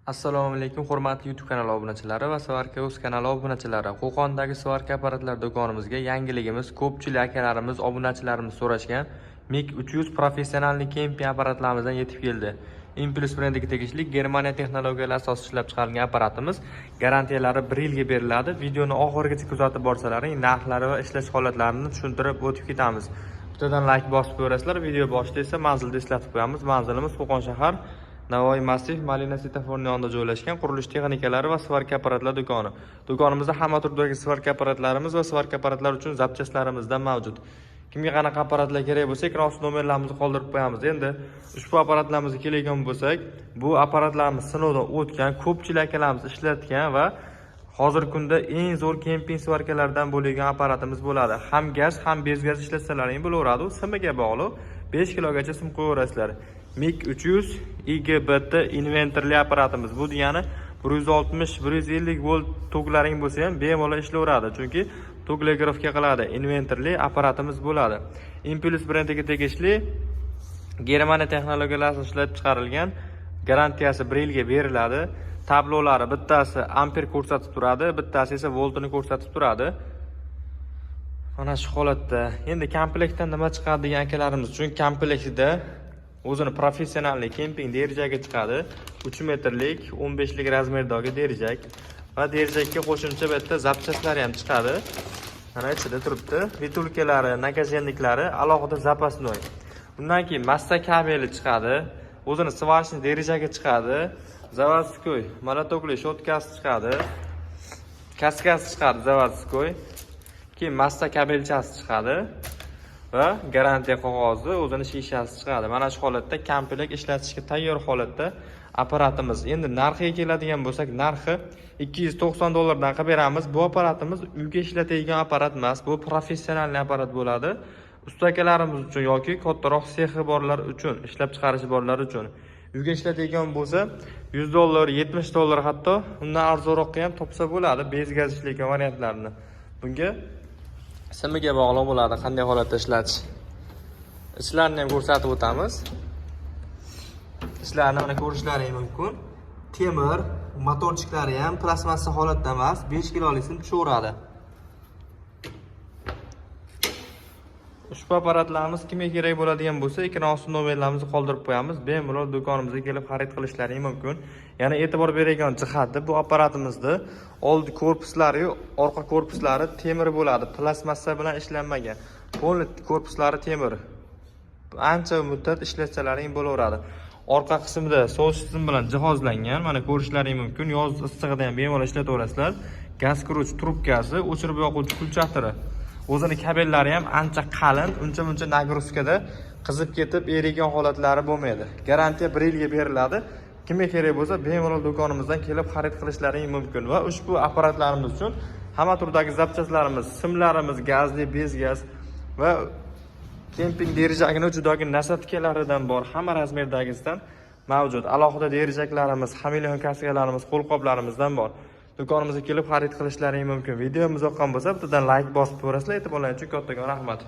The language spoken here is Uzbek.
Assalomu alaykum, hurmatli YouTube kanali obunachilari va Svarka o'z kanali obunachilari. Qo'qondagi Svarka apparatlar do'konimizga yangiligimiz ko'pchilik akalarimiz, obunachilarimiz so'rashgan MiG 300 professionalniy kemping apparatlarimizdan yetib keldi. Impulse brendiga tegishli Germaniya texnologiyalari asosida ishlab chiqarilgan apparatimiz garantiyalari 1 yilga beriladi. Videoni oxirigacha kuzatib borsalaring, narxlari va ishlash holatlarini tushuntirib o'tib ketamiz. Bittadan like bosib ko'rasizlar. Video boshida esa manzilni eslatib qo'yamiz. Manzilimiz Qo'qon shahar Navoiy Massif Malina svetoforning yonida joylashgan qurilish texnikalari va svarka apparatlar do'koni. Do'konimizda hamma turdagi svarka apparatlarimiz va svarka apparatlar uchun zapchastlarimizdan mavjud. Kimga qanaqa apparatlar kerak bo'lsa, ekran ostida nomerlarimizni qoldirib qo'yamiz. Endi ushbu apparatlarimizga keladigan bo'lsak, bu apparatlarimiz sinovdan o'tgan, ko'pchilik akalarimiz ishlatgan va hozirgi kunda eng zo'r kemping svarkalardan bo'lgan apparatimiz bo'ladi. Ham gaz, ham bez gaz ishlatsalaring bo'laveradi. U simiga bog'liq 5 kilogacha sim qo'yaverasizlar. MiG 300 IGBT inventorli apparatimiz. Bu degani 160-150 volt toklaring bo'lsa ham bemalol ishlayveradi. Chunki toklagrafga qiladi. Inventorli apparatimiz bo'ladi. Impulse brendiga tegishli Germaniya texnologiyalari asosida ishlab chiqarilgan, garantiyasi 1 yilga beriladi. Tablolari bittasi amper ko'rsatib turadi, bittasi esa voltini ko'rsatib turadi. Mana shu holatda. Endi komplektdan nima chiqadi degan akalarimiz uchun komplektida o'zini professionalniy kemping derajaga chiqadi. 3 metrlik, 15 lik razmerdagi derajak va derajakka qo'shimcha bitta zapchastlari ham chiqadi. Mana ichida turibdi. Vitulkalari, nagazhenniklari, alohida zapasnoy. Undan keyin massa kabeli chiqadi. O'zini svachni derajaga chiqadi. Заводской molotokli shotkasi chiqadi. Kaskasi chiqadi заводской. Keyin massa kabelchasi chiqadi. Va garantiya qog'ozi, o'zini shishasi chiqadi. Mana shu holatda komplekt ishlatishga tayyor holatda apparatimiz. Endi narxiga keladigan bo'lsak, narxi $290 dan qilib beramiz. Bu apparatimiz uyga ishlatadigan apparat emas, bu professional apparat bo'ladi. Ustakalarimiz uchun yoki kattaroq sexi borlar uchun, ishlab chiqarishi borlar uchun. Uyga ishlatadigan bo'lsa, $100, $70 hatto undan arzonroqqa ham topsa bo'ladi, bez gaz ishlaydigan variantlarni. Bunga simiga bog'liq bo'ladi, qanday holatda ishlatish. Ishlarini ham ko'rsatib o'tamiz. Ishlarini mana ko'rishlaringiz mumkin. Temir, motorchiklari ham plastmassa holatda emas, 5 kilolik sim tushaveradi. Ushbu apparatlarimiz kimga kerak bo'ladigan bo'lsa, ekran ostida nomerlarimizni qoldirib qo'yamiz. Bemalol do'konimizga kelib xarid qilishlaringiz mumkin. Yana e'tibor beradigan jihati, bu apparatimizda old korpuslari, orqa korpuslari temir bo'ladi. Plastmassa bilan ishlanmagan. Polni korpuslari temir. Ancha muddat ishlatsalaring bo'laveradi. Orqa qismida sovush tizim bilan jihozlangan. Mana ko'rishlaringiz mumkin. Yoz issig'ida ham bemalol ishlataverasizlar. Gaz quruch trubkasi, o'chirib yoquvchi pulchatiri. O'zini kabellari ham ancha qalin, uncha-muncha nagruzkada qizib ketib erigan holatlari bo'lmaydi. Garantiya 1 yilga beriladi. Kimga kerak bo'lsa, bemalol do'konimizdan kelib xarid qilishlaring mumkin va ushbu apparatlarimiz uchun hamma turdagi zapchastlarimiz, simlarimiz, gazli, bez gaz va kemping derajagining uchidagi nasatkalaridan bor, hamma razmerdagisidan mavjud. Alohida derajaklarimiz, xameleon kaskalarimiz, qo'lqoplarimizdan bor. Do'konimizga kelib xarid qilishlaring mumkin. Videomiz yoqqan bo'lsa, bittadan like bosib ko'rasizlar. E'tiborlaringiz uchun kattakon rahmat.